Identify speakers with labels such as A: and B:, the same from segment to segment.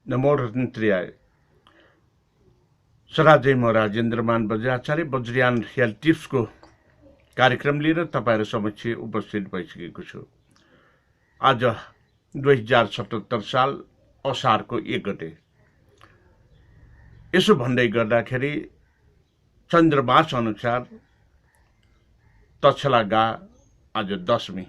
A: नमो रत्नत्रियाय सराजय म राजेन्द्रमान बज्राचार्य वज्रयान हेल्थ टिप्सको कार्यक्रम लिएर तपाईहरु समक्ष उपस्थित भइसकेको छु। आज 2077 साल असारको 1 गते। यसो भन्दै गर्दाखेरि चन्द्रमास अनुसार तक्षलागा आज दशमी,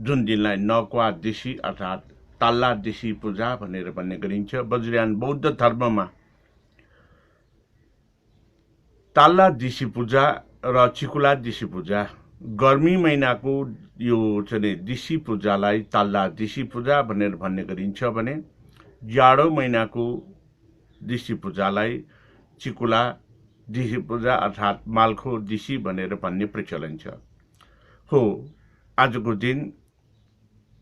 A: जुन दिनलाई नक्वा दिशी अर्थात ताल्ला दिशी पूजा भनेर भन्ने गरिन्छ। वज्रयान बौद्ध धर्ममा ताल्ला दिशी पूजा र चिकुला दिशी पूजा, गर्मी महिनाको यो चाहिँ दिशी पूजालाई ताल्ला दिशी पूजा भनेर भन्ने गरिन्छ भने जाडो महिनाको दिशी पूजालाई चिकुला दिशी पूजा अर्थात मालखो दिशी भनेर भन्ने प्रचलन छ। हो, आजको दिन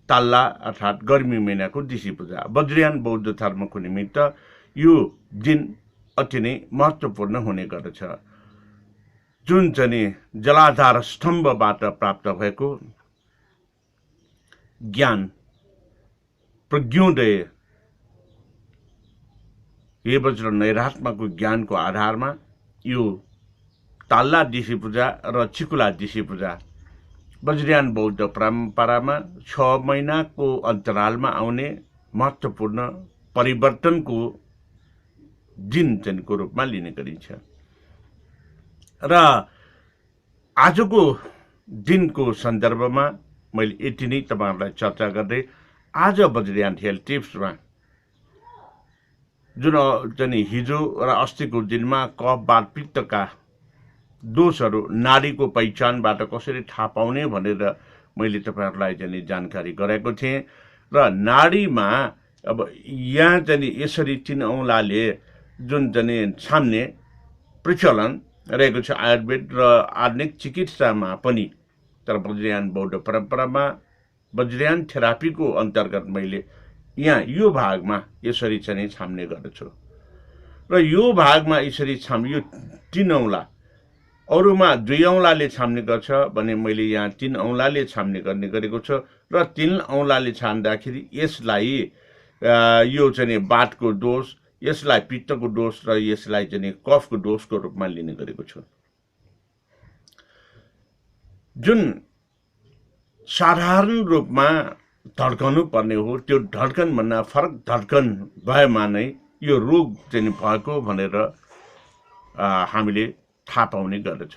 A: ताल्ला अर्थात गर्मी महिनाको दिशी पूजा। वज्रयान बौद्ध धर्मको निमित्त यो दिन अति नै महत्त्वपूर्ण हुने गर्दछ। जुन चाहिँ जलाधार स्तम्भबाट प्राप्त भएको ज्ञान प्रज्ञोदय हे वज्र नैरात्मको ज्ञानको आधारमा यो ताल्ला दिशी पूजा र चिकुला दिशी पूजा वज्रयान बौद्ध परम्परामा 6 महिनाको अन्तरालमा आउने महत्त्वपूर्ण परिवर्तनको दिन को रूपमा लिने गरिन्छ। र आजको दिनको सन्दर्भमा मैले यति नै तपाईहरुलाई चर्चा गर्दै आज वज्रयान हेल्थ टिप्समा जुन चाहिँ हिजो र अस्तिको दिनमा कफ बात पित्तका दोषहरू नाडीको पहिचानबाट कसरी थाहा पाउने भनेर मैले तपाईहरुलाई चाहिँ जानकारी गराएको थिएँ। र नाडीमा अब यहाँ चाहिँ यसरी 3 औंलाले जुन चाहिँ छाम्ने प्रचलन रहेको छ आयुर्वेद र आधुनिक चिकित्सामा पनि। तर वज्रयान बौद्ध परम्परामा वज्रयान थेरापीको अन्तर्गत मैले यहाँ यो भागमा यसरी चाहिँ छाम्ने गर्दछु। र यो भागमा यसरी यो 3 औंला, अरूमा 2 औंलाले छाम्ने गर्छ भने मैले यहाँ 3 औंलाले छाम्ने गर्ने गरेको छु। र 3 औंलाले छाम्दाखेरि यसलाई यो चाहिँ बातको दोष, यसलाई पित्तको दोष र यसलाई चाहिँ कफको दोषको रूपमा लिने गरेको छु। जुन साधारण रूपमा धड्कनु पर्ने हो त्यो धड्कन भन्दा फरक धड्कन भएमा नै यो रोग चाहिँ भएको भनेर हामीले थाहा पाउने गर्दछ।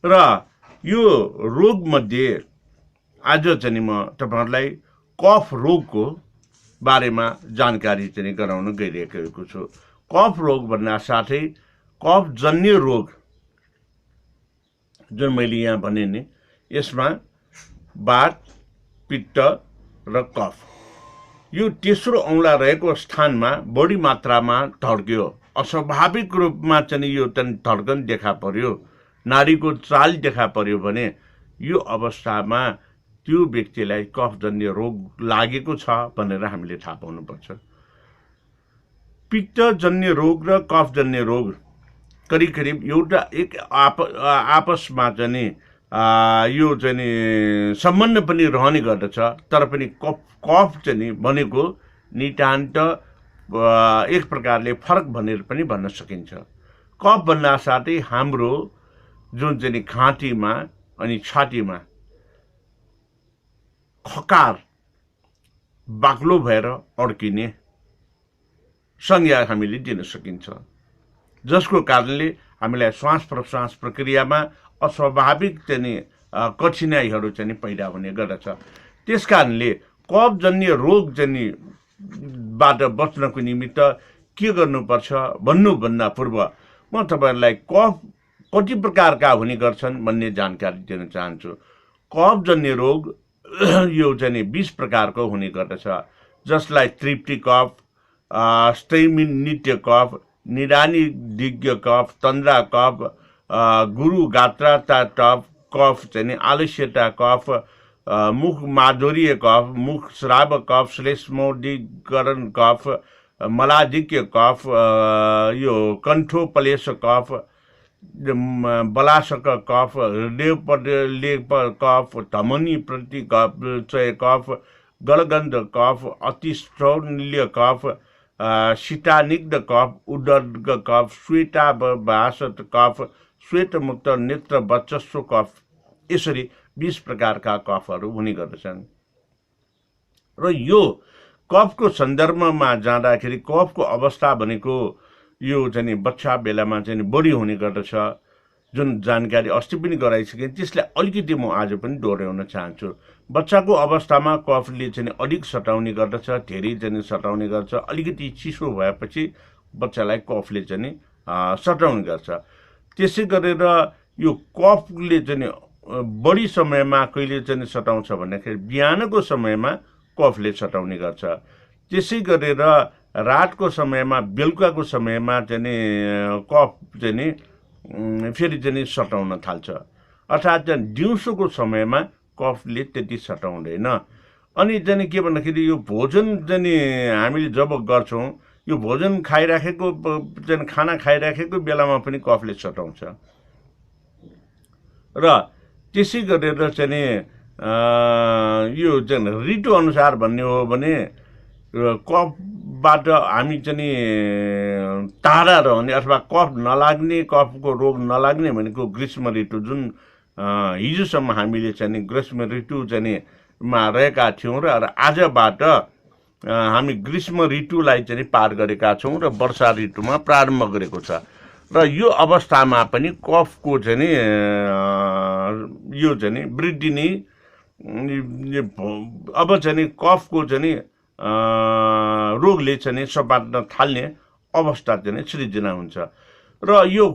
A: र यो रोग मध्ये आज चाहिँ म तपाईहरुलाई कफ रोगको बारेमा जानकारी चाहिँ गराउन गइरहेको छु। कफ रोग भन्दा साथै कफ जन्य रोग जुन मैले यहाँ भने नि, यसमा वात, पित्त र कफ, यो तेस्रो औंला रहेको स्थानमा बढी मात्रामा धड्क्यो, अस्वाभाविक रूपमा चाहिँ यो धड्कन देखा पर्यो, नाडीको चाल देखा पर्यो भने यो अवस्थामा त्यो व्यक्तिलाई कफजन्य रोग लागेको छ भनेर हामीले थाहा पाउनुपर्छ। पित्तजन्य रोग र कफजन्य रोग करिब एउटा एक आपसमा चाहिँ यो चाहिँ सम्बन्ध पनि रहने गर्दछ। तर पनि कफ चाहिँ भनेको नितान्त एक प्रकारले फरक भनेर पनि भन्न सकिन्छ। कफ भन्दा साथै हाम्रो जुन चाहिँ घाँटीमा अनि छातीमा खकार बाक्लो भएर अड्किने संज्ञा हामीले दिन सकिन्छ, जसको कारणले हामीलाई श्वास प्रश्वास प्रक्रियामा अस्वाभाविक चाहिँ कठिनाइहरू चाहिँ पैदा हुने गर्दछ। त्यसकारणले कफजन्य रोग चाहिँ बाट बच्नको निमित्त के गर्नुपर्छ भन्नुभन्दा पूर्व म तपाईहरुलाई कफ कति प्रकारका हुने गर्छन् भन्ने जानकारी दिन चाहन्छु। कफजन्य रोग यो चाहिँ 20 प्रकारको हुने गर्दछ, जसलाई तृप्ति कफ, स्टैमिनित्य कफ, निरानी दिग्य कफ, तन्द्रा कफ, गुरु गात्रता कफ चाहिँ आलस्यता कफ, मुख माधुर्य कफ, मुख श्राव कफ, श्लेष्मोदीकरण कफ, मलाधिक्य कफ, यो कण्ठोपलेश कफ, बलासक कफ, हृदय कफ, धमनी प्रति कफ, गलगन्ध कफ, अतिश्रौल्य कफ, शीतानिग्ध कफ, उदर्ग कफ, श्वेताभासत कफ, श्वेतमुक्त नेत्र वर्चस्व कफ, यसरी 20 प्रकारका कफहरू हुने गर्दछन्। र यो कफको सन्दर्भमा जाँदाखेरि कफको अवस्था भनेको यो चाहिँ बच्चा बेलामा चाहिँ बढी हुने गर्दछ, जुन जानकारी अस्ति पनि गराइसकेँ। त्यसलाई अलिकति म आज पनि दोहोऱ्याउन चाहन्छु। बच्चाको अवस्थामा कफले चाहिँ अलिक सताउने गर्दछ, धेरै चाहिँ सताउने गर्छ। अलिकति चिसो भएपछि बच्चालाई कफले चाहिँ सताउने गर्छ। त्यसै गरेर यो कफले चाहिँ बढी समयमा कहिले चाहिँ सताउँछ भन्दाखेरि बिहानको समयमा कफले सताउने गर्छ। त्यसै गरेर रातको समयमा, बेलुकाको समयमा चाहिँ कफ चाहिँ फेरि चाहिँ सताउन थाल्छ। अर्थात् दिउँसोको समयमा कफले त्यति सताउँदैन। अनि चाहिँ के भन्दाखेरि यो भोजन चाहिँ हामीले जब गर्छौँ, यो भोजन खाइराखेको चाहिँ खाना खाइराखेको बेलामा पनि कफले सताउँछ। र त्यसै गरेर चाहिँ यो चाहिँ ऋतु अनुसार भन्ने हो भने कफबाट हामी चाहिँ टाढा रहने अथवा कफ नलाग्ने, कफको रोग नलाग्ने भनेको ग्रीष्म ऋतु, जुन हिजोसम्म हामीले चाहिँ ग्रीष्म ऋतु चाहिँ मा रहेका थियौँ र आजबाट हामी ग्रीष्म ऋतुलाई चाहिँ पार गरेका छौँ र वर्षा ऋतुमा प्रारम्भ गरेको छ। र यो अवस्थामा पनि कफको चाहिँ यो चाहिँ वृद्धि नै अब चाहिँ कफको चाहिँ रोगले चाहिँ सपाट्न थाल्ने अवस्था चाहिँ सृजना हुन्छ। र यो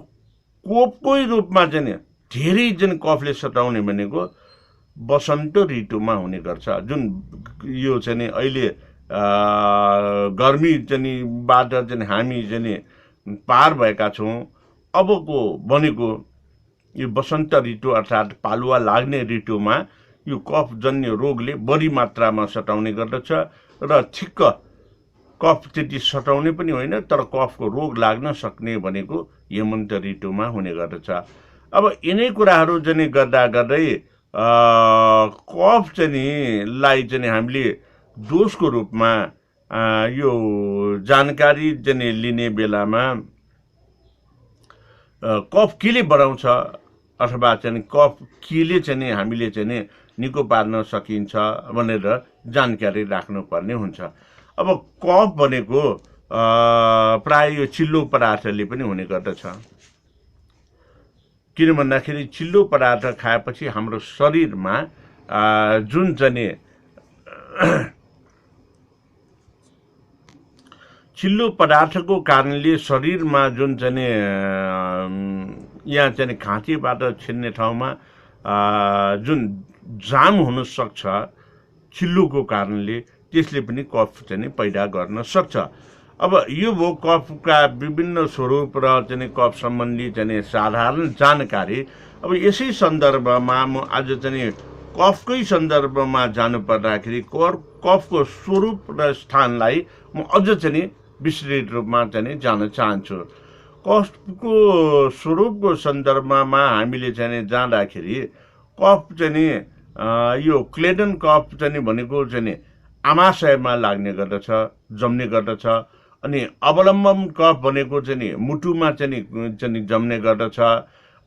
A: कोपकै रूपमा चाहिँ धेरै चाहिँ कफले सताउने भनेको वसन्त ऋतुमा हुने गर्छ, जुन यो चाहिँ अहिले गर्मी चाहिँ बाट चाहिँ हामी चाहिँ पार भएका छौँ। अबको भनेको यो वसन्त ऋतु अर्थात् पालुवा लाग्ने ऋतुमा यो कफजन्य रोगले बढी मात्रामा सताउने गर्दछ। र ठिक्क कफ त्यति सताउने पनि होइन, तर कफको रोग लाग्न सक्ने भनेको हेमन्त ऋतुमा हुने गर्दछ। अब यिनै कुराहरू चाहिँ गर्दा गर्दै कफ चाहिँ लाई चाहिँ हामीले दोषको रूपमा यो जानकारी चाहिँ लिने बेलामा कफ केले बढाउँछ अथवा चाहिँ कफ केले चाहिँ हामीले चाहिँ निको पार्न सकिन्छ भनेर जानकारी राख्नुपर्ने हुन्छ। अब कफ भनेको प्राय यो चिल्लो पदार्थले पनि हुने गर्दछ। किन भन्दाखेरि चिल्लो पदार्थ खाएपछि हाम्रो शरीरमा जुन चाहिँ चिल्लो पदार्थको कारणले शरीरमा जुन चाहिँ यहाँ चाहिँ घाँटीबाट छिन्ने ठाउँमा जुन जाम हुन सक्छ चिल्लोको कारणले, त्यसले पनि कफ चाहिँ पैदा गर्न सक्छ। अब यो भयो कफका विभिन्न स्वरूप र चाहिँ कफ सम्बन्धी चाहिँ साधारण जानकारी। अब यसै सन्दर्भमा म आज चाहिँ कफकै सन्दर्भमा जानु पर्दाखेरि कफको स्वरूप र स्थानलाई म अझ चाहिँ विस्तृत रूपमा चाहिँ जान चाहन्छु। कफको स्वरूपको सन्दर्भमा हामीले चाहिँ जाँदाखेरि कफ चाहिँ यो क्लेडन कफ चाहिँ भनेको चाहिँ आमाशयमा लाग्ने गर्दछ, जम्ने गर्दछ। अनि अवलम्बन कफ भनेको चाहिँ मुटुमा चाहिँ जम्ने गर्दछ।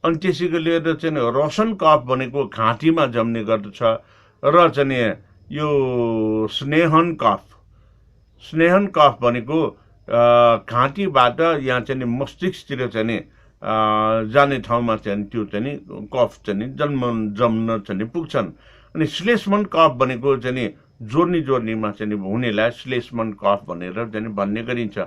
A: अनि त्यसैले लिएर चाहिँ रोशन कफ भनेको घाँटीमा जम्ने गर्दछ। र चाहिँ यो स्नेहन कफ भनेको घाँटीबाट यहाँ चाहिँ मस्तिष्कतिर चाहिँ जाने ठाउँमा चाहिँ त्यो चाहिँ कफ चाहिँ जम्न चाहिँ पुग्छन्। अनि श्लेष्मन कफ भनेको चाहिँ जोर्नीमा चाहिँ हुनेलाई श्लेष्मन कफ भनेर चाहिँ भन्ने गरिन्छ।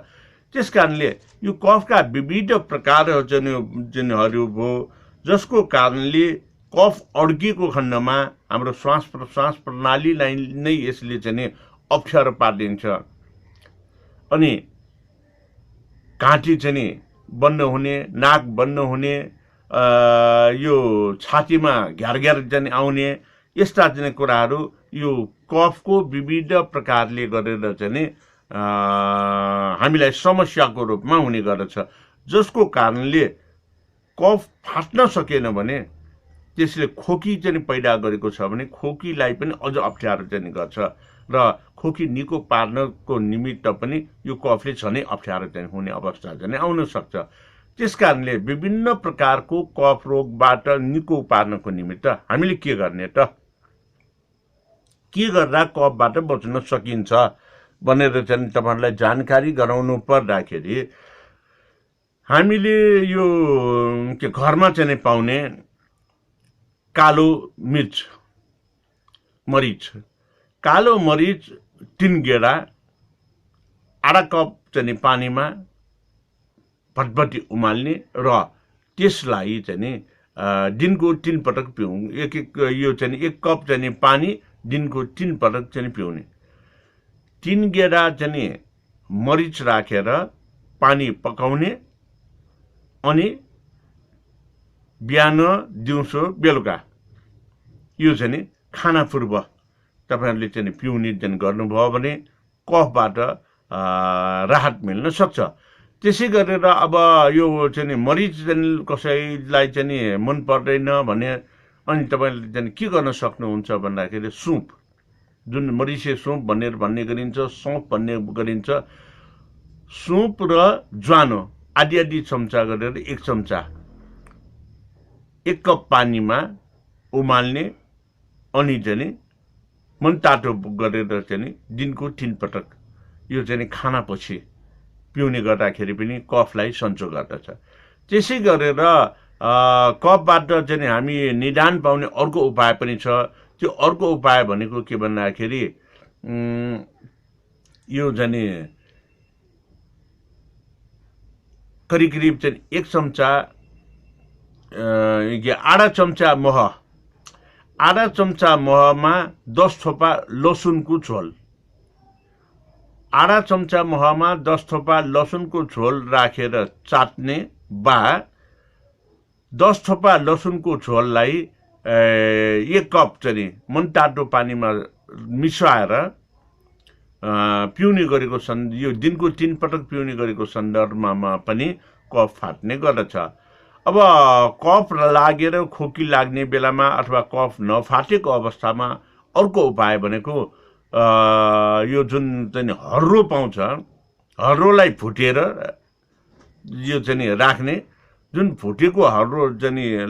A: त्यस कारणले यो कफका विविध प्रकारहरू चाहिँ भयो, जसको कारणले कफ अड्किएको खण्डमा हाम्रो श्वास प्रश्वास प्रणालीलाई नै यसले चाहिँ अप्ठ्यारो पारिदिन्छ। अनि घाँटी चाहिँ बन्द हुने, नाक बन्द हुने, यो छातीमा घ्यार चाहिँ आउने, यस्ता चाहिँ कुराहरू यो कफको विविध प्रकारले गरेर चाहिँ हामीलाई समस्याको रूपमा हुने गर्दछ। जसको कारणले कफ फाट्न सकेन भने त्यसले खोकी चाहिँ पैदा गरेको छ भने खोकीलाई पनि अझ अप्ठ्यारो चाहिँ गर्छ। र खोकी निको पार्नको निमित्त पनि यो कफले झनै अप्ठ्यारो चाहिँ हुने अवस्था चाहिँ आउन सक्छ। त्यसकारणले विभिन्न प्रकारको कफ रोगबाट निको पार्नको निमित्त हामीले के गर्ने त, के गर्दा कफबाट बच्न सकिन्छ भनेर चाहिँ तपाईहरुलाई जानकारी गराउनु पर्दाखेरि हामीले यो के घरमा चाहिँ पाउने कालो मिर्च, मरिच, कालो मरिच 3 गेडा आधा कप चाहिँ पानीमा भटभटी उमाल्ने र त्यसलाई चाहिँ दिनको 3 पटक पिउँ। यो चाहिँ 1 कप चाहिँ पानी दिनको 3 पटक चाहिँ पिउने। 3 गेडा चाहिँ मरिच राखेर पानी पकाउने अनि बिहान दिउँसो बेलुका यो चाहिँ खाना पूर्व तपाईहरुले चाहिँ पिउने चाहिँ गर्नुभयो भने कफबाट राहत मिल्न सक्छ। त्यसै गरेर अब यो चाहिँ मरिच चाहिँ कसैलाई चाहिँ मन पर्दैन भने अनि तपाईले चाहिँ के गर्न सक्नुहुन्छ भन्दाखेरि सुप, जुन मरिचे सुप भन्ने गरिन्छ, सौँफ भन्ने गरिन्छ, सुप र ज्वानो आधी चम्चा गरेर 1 चम्चा 1 कप पानीमा उमाल्ने अनि चाहिँ मनतातो गरेर चाहिँ दिनको 3 पटक यो चाहिँ खानापछि पिउने गर्दाखेरि पनि कफलाई सन्चो गर्दछ। त्यसै गरेर कफबाट चाहिँ हामी निदान पाउने अर्को उपाय पनि छ। त्यो अर्को उपाय भनेको के भन्दाखेरि यो चाहिँ करिब चाहिँ 1 चम्चा आधा चम्चा मह, आधा चम्चा महमा 10 थोपा लसुनको झोल, आधा चम्चा महमा 10 थोपा लसुनको झोल राखेर चाट्ने वा 10 थोपा लसुनको झोललाई 1 कप चाहिँ मनतातो पानीमा मिसाएर पिउने गरेको यो दिनको 3 पटक पिउने गरेको सन्दर्भमा पनि कफ फाट्ने गर्दछ। अब कफ लागेर खोकी लाग्ने बेलामा अथवा कफ नफाटेको अवस्थामा अर्को उपाय भनेको यो जुन चाहिँ हर्रो पाउँछ, हर्रोलाई फुटेर यो चाहिँ राख्ने, जुन फुटेको हर्रो चाहिँ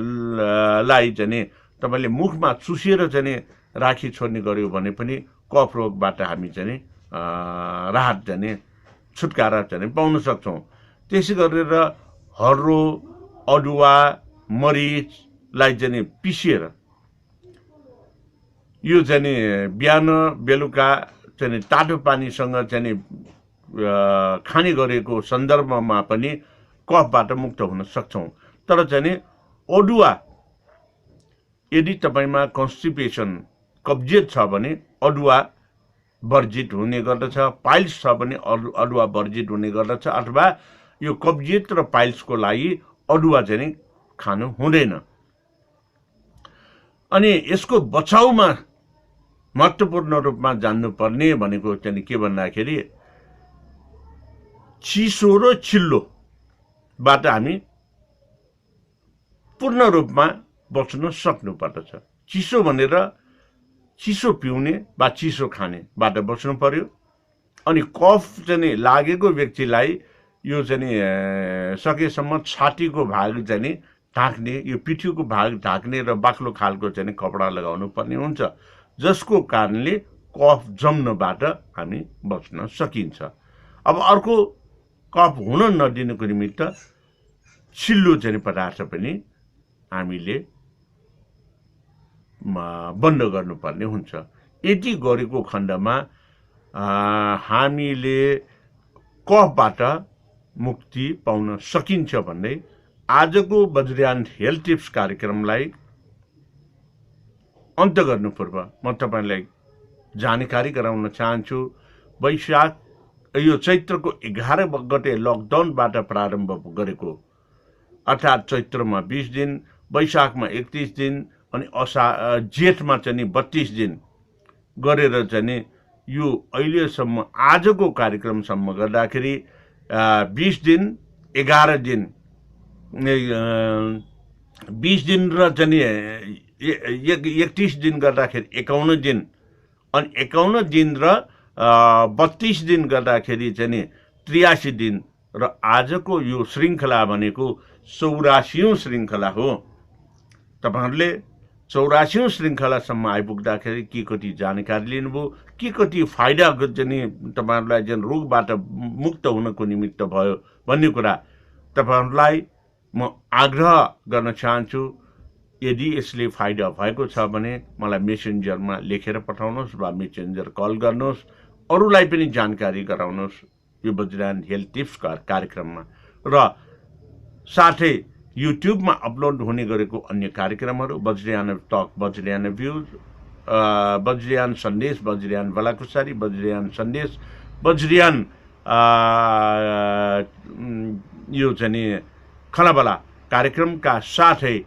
A: लाई चाहिँ तपाईले मुखमा चुसेर चाहिँ राखी छोड्ने गर्यो भने पनि कफ रोगबाट हामी चाहिँ राहत चाहिँ छुटकारा चाहिँ पाउन सक्छौं। त्यसै गरेर हर्रो, अदुवा, मरिचलाई चाहिँ पिसेर यो चाहिँ बिहान बेलुका चाहिँ तातो पानीसँग चाहिँ खाने गरेको सन्दर्भमा पनि कफबाट मुक्त हुन सक्छौं। तर चाहिँ अदुवा यदि तपाईमा कन्स्टिपेसन कब्जियत छ भने अदुवा वर्जित हुने गर्दछ, पाइल्स छ भने अदुवा वर्जित हुने गर्दछ, अथवा यो कब्जियत र पाइल्सको लागि अदुवा चाहिँ खानु हुँदैन। अनि यसको बचाउमा महत्त्वपूर्ण रूपमा जान्नुपर्ने भनेको चाहिँ के भन्दाखेरि चिसो र चिल्लोबाट हामी पूर्ण रूपमा बच्न सक्नु पर्दछ। चिसो भनेर चिसो पिउने वा चिसो खानेबाट बच्नु पर्यो। अनि कफ चाहिँ लागेको व्यक्तिलाई यो चाहिँ सकेसम्म छातीको भाग चाहिँ ढाक्ने, यो पिठीको भाग ढाक्ने र बाक्लो खालको चाहिँ कपडा लगाउनु पर्ने हुन्छ, जसको कारणले कफ जम्नबाट हामी बच्न सकिन्छ। अब अर्को कफ हुन नदिनुको निमित्त चिल्लो चाहिँ पदार्थ पनि हामीले बन्द गर्नुपर्ने हुन्छ। यति गरेको खण्डमा हामीले कफबाट मुक्ति पाउन सकिन्छ भन्दै आजको वज्रयान हेल्थ टिप्स कार्यक्रमलाई अन्त्य गर्नु पूर्व म तपाईलाई जानकारी गराउन चाहन्छु। वैशाख यो चैत्रको 11 गते लकडाउनबाट प्रारम्भ गरेको, अर्थात् चैत्रमा 20 दिन, वैशाखमा 31 दिन अनि जेठमा चाहिँ 32 दिन गरेर चाहिँ यो अहिलेसम्म आजको कार्यक्रमसम्म गर्दाखेरि 20 दिन, 11 दिन, 20 दिन र चाहिँ 31 दिन गर्दाखेरि 51 दिन, अनि 51 दिन र 32 दिन गर्दाखेरि चाहिँ नि 83 दिन र आजको यो श्रृङ्खला भनेको 84औं श्रृङ्खला हो। तपाईहरुले 84औं श्रृङ्खलासम्म आइपुग्दाखेरि के कति जानकारी लिनुभयो, के कति फाइदा चाहिँ तपाईहरुलाई जुन रोगबाट मुक्त हुनको निमित्त भयो भन्ने कुरा तपाईहरुलाई म आग्रह गर्न चाहन्छु। यदि यसले फाइदा भएको छ भने मलाई मेसेन्जरमा लेखेर पठाउनुहोस् वा मेसेन्जर कल गर्नुहोस्, अरूलाई पनि जानकारी गराउनुहोस् यो वज्रयान हेल्थ टिप्स कार्यक्रममा। र साथै युट्युबमा अपलोड हुने गरेको अन्य कार्यक्रमहरू वज्रयान टक, वज्रयान भ्युज, वज्रयान सन्देश, वज्रयान बलाकुसारी, वज्रयान सन्देश, वज्रयान यो चाहिँ खनाबला कार्यक्रमका साथै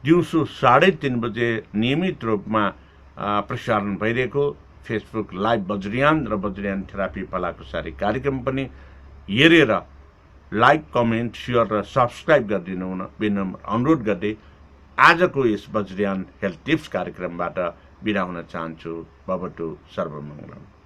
A: दिउँसो 3:30 बजे नियमित रूपमा प्रसारण भइरहेको फेसबुक लाइभ वज्रयान र वज्रयान थेरापी बलाकुसारी कार्यक्रम पनि हेरेर लाइक, कमेन्ट, सेयर र सब्सक्राइब गरिदिनु हुन विनम्र अनुरोध गर्दै आजको यस वज्रयान हेल्थ टिप्स कार्यक्रमबाट बिदा हुन चाहन्छु। भवतु सर्वमङ्गलम्।